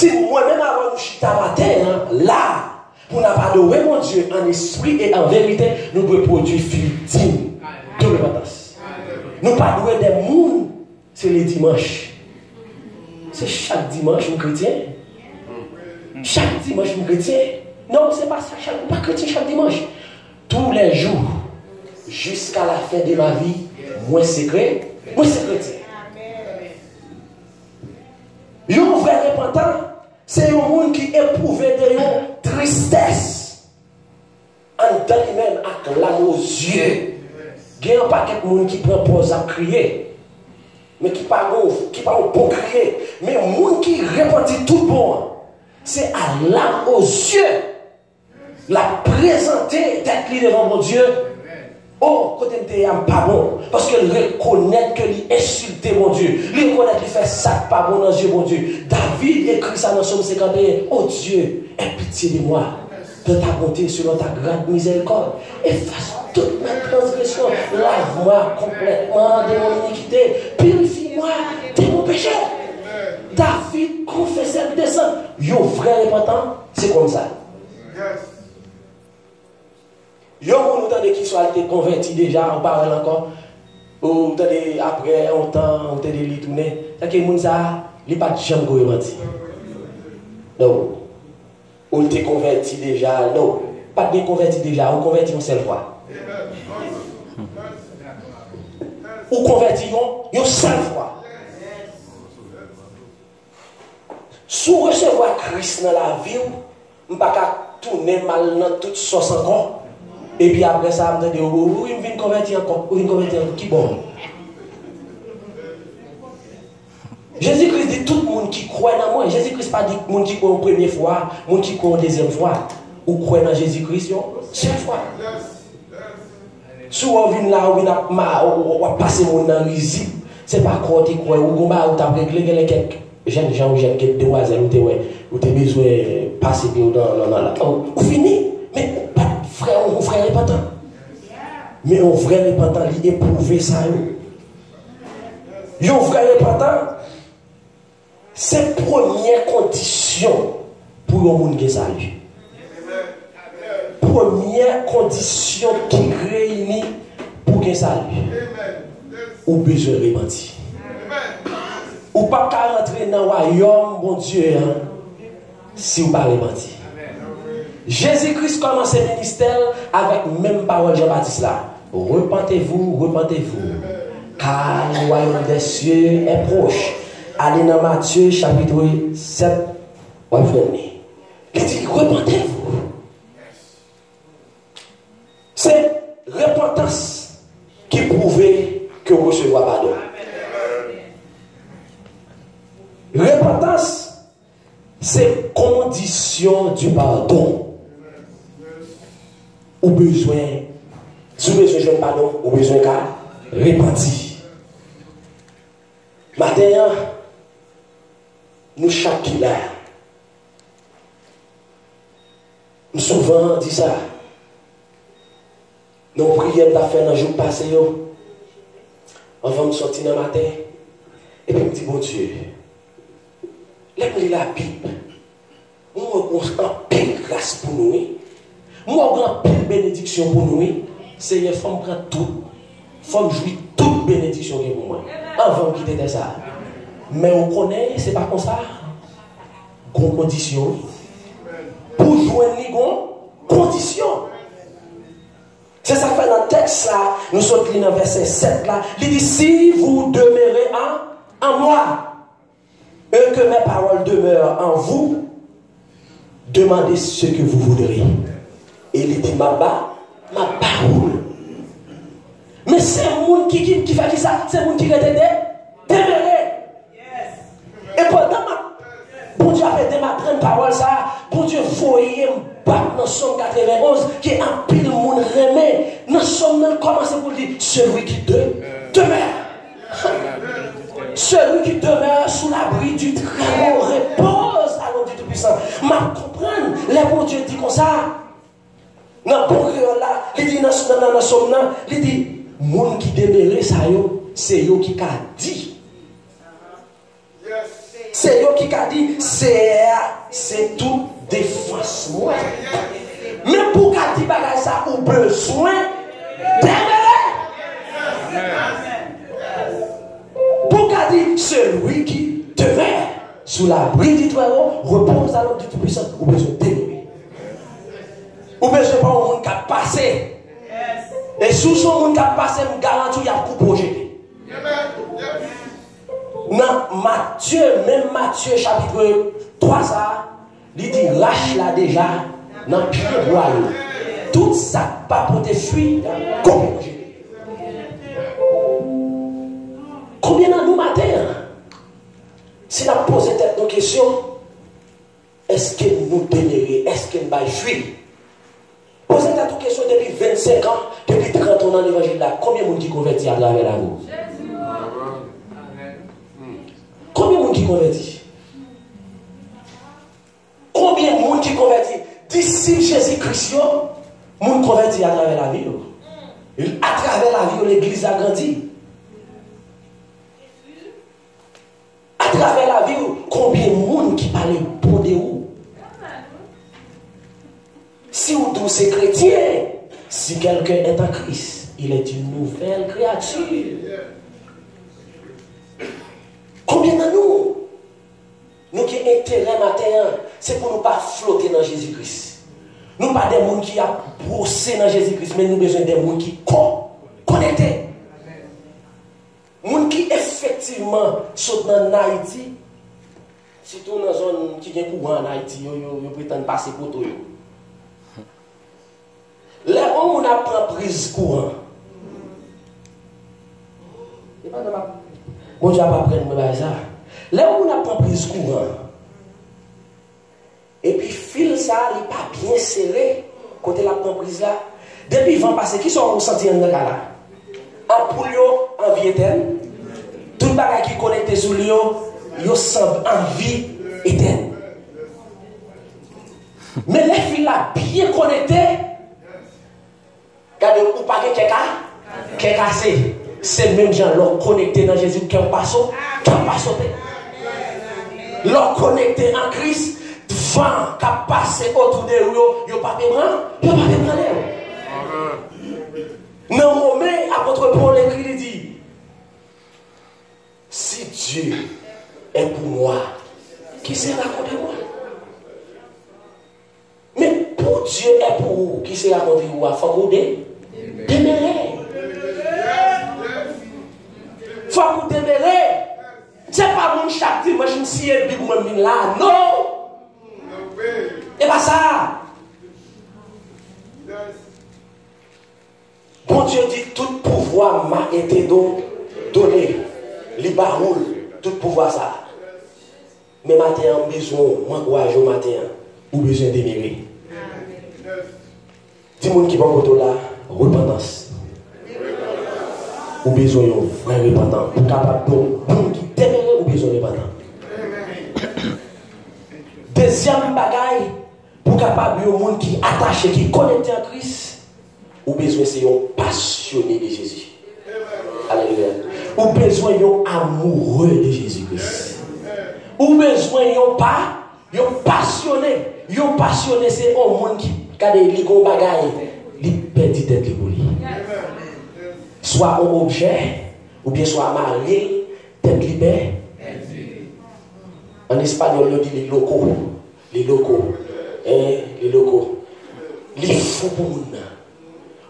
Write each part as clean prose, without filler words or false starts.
Si moi-même avant nous chita matin, là, pour n'adorer mon Dieu en esprit et en vérité, nous devons produire fruit digne de repentance. Nous pas douer des mondes, c'est les dimanches. C'est chaque dimanche un chrétien. Chaque dimanche un chrétien. Non, c'est pas ça, pas chrétien chaque dimanche. Tous les jours, jusqu'à la fin de ma vie, moi c'est chrétien. Un vrai repentant, c'est un monde qui éprouve de tristesse en dedans lui-même avec l'âme aux yeux. Il y a un paquet de monde qui prend pause à crier, mais qui pas bon crier. Mais un monde qui repentit tout bon, c'est à l'âme aux yeux. La présenter d'être devant mon Dieu. Oh, quand il n'est pas bon, parce qu'il reconnaît qu'il insulte mon Dieu. Il reconnaît qu'il fait ça pas bon dans les yeux, mon Dieu. David écrit ça dans Psaume 51. Oh Dieu, aie pitié de moi, de ta bonté selon ta grande miséricorde. Efface toute ma transgression. Lave-moi complètement de mon iniquité. Purifie-moi de mon péché. David confessait le descend. Yo, vrai repentant, c'est comme ça. Yo, vous entendez qui soit converti déjà, on parle encore. Ou entendez après un temps, on entendez les tourner. C'est que les gens, ils ne sont pas jamais convertis. Non. Ou t'es converti déjà, non. Pas de converti déjà, ou converti une seule fois. Ou converti une seule fois. Si vous recevez Christ dans la vie, vous ne pouvez pas tourner mal dans toute sauce encore. Et puis après ça, je me dis, oui, je viens convertir encore. Oui, convertir encore. Qui bon? Jésus-Christ dit tout le monde qui croit dans moi. Jésus-Christ pas dit tout le monde qui croit une première fois, le monde qui croit une deuxième fois. Ou croit dans Jésus-Christ, seule fois. Si on vient là, on va passer mon dans l'usine, c'est pas quoi tu crois. Ou on t'a réglé quelques jeunes gens ou jeunes demoiselles ou tu as besoin de passer dans la. Ou fini. Mais frère, on frère repentant. Mais on vrai repentant, il éprouve ça. Un vrai repentant, c'est la première condition pour un monde qui salut. Première condition qui réunit pour qu'il salut. Ou besoin de repentir. Ou pas qu'à rentrer dans le royaume, mon Dieu, si vous ne parlez pas. Jésus-Christ commence le ministère avec même parole Jean-Baptiste là. Repentez-vous, repentez-vous. Car le royaume des cieux est proche. Allez dans Matthieu chapitre 7. Il dit repentez-vous. C'est repentance qui prouve que vous recevez pardon. Repentance, c'est condition du pardon. Ou besoin, si vous avez besoin de pardon, ou besoin de repentir. Maintenant, nous chaque là, nous souvent dit ça. Nos prières d'affaires fait dans le jour passé, on va me sortir dans le matin, et puis me dit, bon Dieu, lève-moi la Bible. Moi, on a pile grâce pour nous. Moi, on a pile bénédiction pour nous. Seigneur, il faut me prendre tout. Il faut me jouir toute bénédiction pour moi. Avant de quitter ça. Mais on connaît, c'est pas comme ça. Gon condition. Pour joindre les conditions. C'est ça que fait dans le texte là. Nous sommes dans le verset 7 là. Il dit, si vous demeurez en moi, et que mes paroles demeurent en vous, demandez ce que vous voudrez. Et il dit, ma parole. Mais c'est un monde qui fait ça, c'est un monde qui est demeurer. Et pendant bon Dieu a fait ma parole ça, bon Dieu voyez me battre dans Somme 91, qui est un pile monde remet. Dans Somme, commencez pour dire, celui qui demeure. Celui qui demeure sous l'abri du très haut repose à l'homme du Tout-Puissant. Ma comprendre, les bon Dieu dit comme ça. Dans le bon là, il dit dans Somme, il dit, monde qui demeure, ça c'est eux qui a dit. C'est eux qui a dit c'est toute défense moi. Mais pour qu'a dit bagay ça ou besoin demeurer. Pour qu'a dit celui qui demeure sous l'abri du Très-Haut repose à l'homme du Tout-Puissant ou besoin demeurer. Ou besoin pas au monde qui a passé. Et sous son monde qui a passé, me garantit il y a coup projeté. Dans Matthieu, même Matthieu chapitre 3, ça, il dit lâche là déjà dans le pied royal. Tout ça pas pour te fuir. Combien de nous matin? Si la pose nos questions, est-ce que nous dénérons? Est-ce que nous allons fuir? Posez cette question depuis 25 ans, depuis 30 ans dans l'évangile là. Combien de monde qui convertit à travers la roue? Combien de monde qui convertit? Combien de monde qui convertit? D'ici Jésus-Christ, monde convertit à travers la vie. À travers la vie, l'église a grandi. À travers la vie, combien de monde qui parle bon de vous? Si vous tous êtes chrétiens, si quelqu'un est en Christ, il est une nouvelle créature. Combien de nous qui avons intérêt matin, c'est pour nous pas flotter dans Jésus-Christ. Nous pas des gens qui ont brossé dans Jésus-Christ, mais nous avons besoin des gens qui connectés. Des gens qui effectivement sont dans Haïti, surtout dans la zone qui est courant en Haïti, ils prétendent passer pour tout. Là où on apprend prise courant. Bon, je ne vais pas prendre ça. Là où on apprend prise courant. Et puis, fil ça, il n'est pas bien serré. Côté la prise là. Depuis le vent passé, qui sont ressentis en là? En poulio, en vie éternelle. Tout le bagage qui est connecté sur lui, il semble en vie éternelle. Mais les fils là, bien connectés. Regardez, ou pas qui est cassé. C'est le même gens, leur connecté dans Jésus, qui ont pas sauté. Leur connecté en Christ, vent qui a passé autour de eux, ils n'ont pas de bras, Non, Romain, apôtre Paul écrit, il dit, si Dieu est pour moi, qui sera contre moi? Mais pour Dieu est pour vous, qui sera contre vous? Il faut vous demeurer. Il faut vous demeurer. Ce n'est pas mon chaque dimanche, je me suis dit, là, non. Et pas ça. Bon Dieu dit, tout pouvoir m'a été donné. Libaroul, tout pouvoir ça. Mais matin, besoin, moi, courage au matin, ou besoin d'émigrer. Dis-moi qui va pour là, repentance. Ou besoin de vrai repentant. Pour capable de monde qui t'aimerait, ou besoin de repentant. Deuxième bagaille, pour capable de monde qui attaché, qui connecté à Christ, ou besoin c'est un passionné de Jésus. Alléluia. Ou besoin d'un amoureux de Jésus-Christ. Ou besoin d'un pas, un passionné. Un passionné, c'est un monde qui a des ligons bagailles, il perd tête pour lui. Soit un objet, ou bien soit marié, tête libère. En espagnol, on dit les locaux. Les locaux. Les locaux. Les fous pour nous.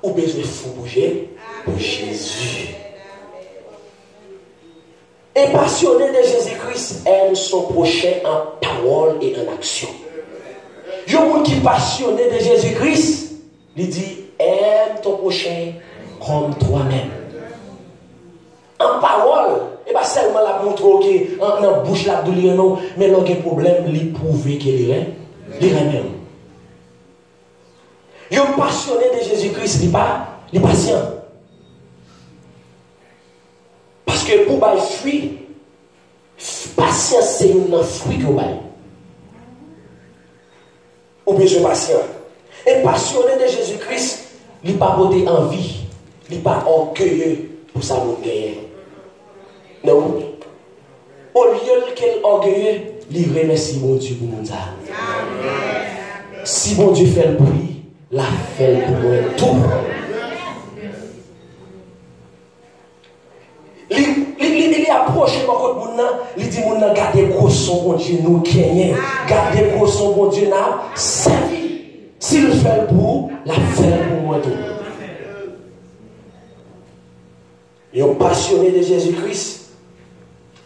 Ou besoin de fou bouger pour Jésus. Et passionné de Jésus-Christ aime son prochain en parole et en action. Il y a un monde qui est passionné de Jésus-Christ, il dit aime ton prochain comme toi-même. En parole, et pas seulement la montre que en la bouche la douleur non, mais lorsqu'il y a un problème, il prouve qu'il est même. Il est passionné de Jésus-Christ, il n'est pas patient. Parce que pour bailler fuir, patience c'est un fruit que vous baillez. Ou besoin patient. Et passionné de Jésus-Christ, il n'est pas porté en vie, il n'est pas orgueilleux pour ça vous gagner. Non. au lieu qu'elle orgueilleux, il remercie mon Dieu pour mon ça. Si mon Dieu fait le bruit, la fait pour moi tout. Il approche par contre mon nan, il dit mon nan gardez gros son bon Dieu nous kenyen, gardez gros son bon Dieu n'a servi. S'il fait le pour, la fait pour moi tout. Ils ont passionné de Jésus-Christ,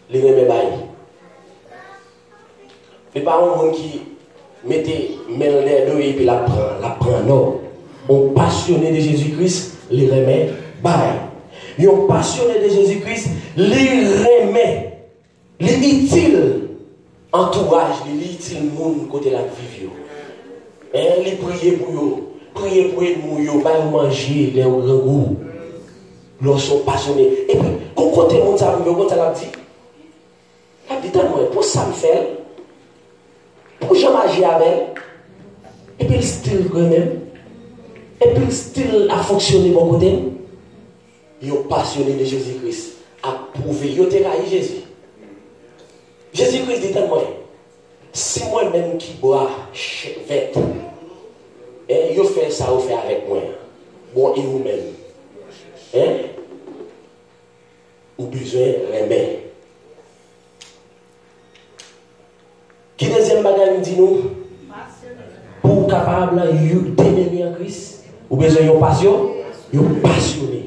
les remet bail. Les parents qui mettaient les deux et puis la prend non. On passionné de Jésus-Christ, les remet bail. Ils ont passionné de Jésus-Christ, les remet, les utile entourage, les utile monde côté la vie. Les prier pour eux, prier pour eux, pas manger les goût. Ils sont passionnés. Et puis, quand côté monde ça me quand elle a dit, moi pour ça me fait, pour jamais agir avec, et puis le style quand même, et puis le style a fonctionné bon côté. Ils ont passionné de Jésus-Christ, à prouver, ils ont trahi Jésus. Jésus-Christ dit à moi, si moi-même qui bois vête, ils ont fait ça, ils ont fait avec moi. Bon, et vous-même. Ou besoin de remettre. Qui deuxième bagage dit nous? Pour capable de déméner en Christ, ou besoin de passion? Vous passionné.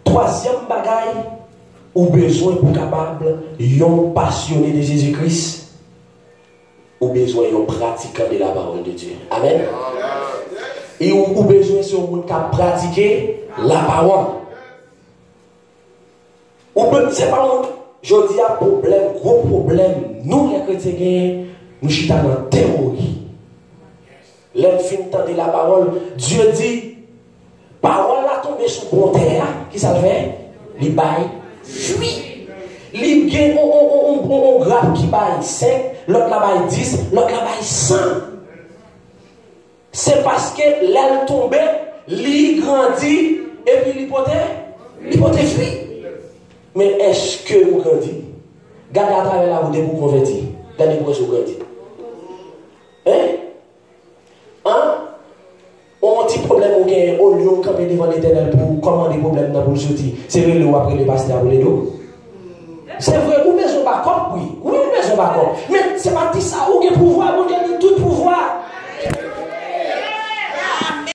Troisième bagaille, ou besoin pour capable, yon passionné de Jésus-Christ, ou besoin yon pratiquant de la parole de Dieu. Amen. Et ou besoin sur monde qui pratiquer la parole. Ou c'est pas je dis un problème, gros problème. Nous les chrétiens, nous chita dans théorie. L'homme fin de la parole, Dieu dit parole a tombé sur bon terre, qui ça fait? Les bails fruits. Les gains on grappe qui baille 5, l'autre la baille 10, l'autre la baille 100. C'est parce que l'aile tombée, l'y grandit et puis l'hypothèse fruit. Mais est-ce que vous grandissez? Gardez à travers la route et vous convertir. Gardez pour vous grandir. On a un petit problème au lieu de camper devant l'Éternel pour commander des problèmes dans le sortir. C'est vrai, ou après les pasteurs pour les dos. C'est vrai, ou maison backup, oui. Oui, maison backup. Mais c'est pas dit ça, ou le pouvoir, ou tout pouvoir.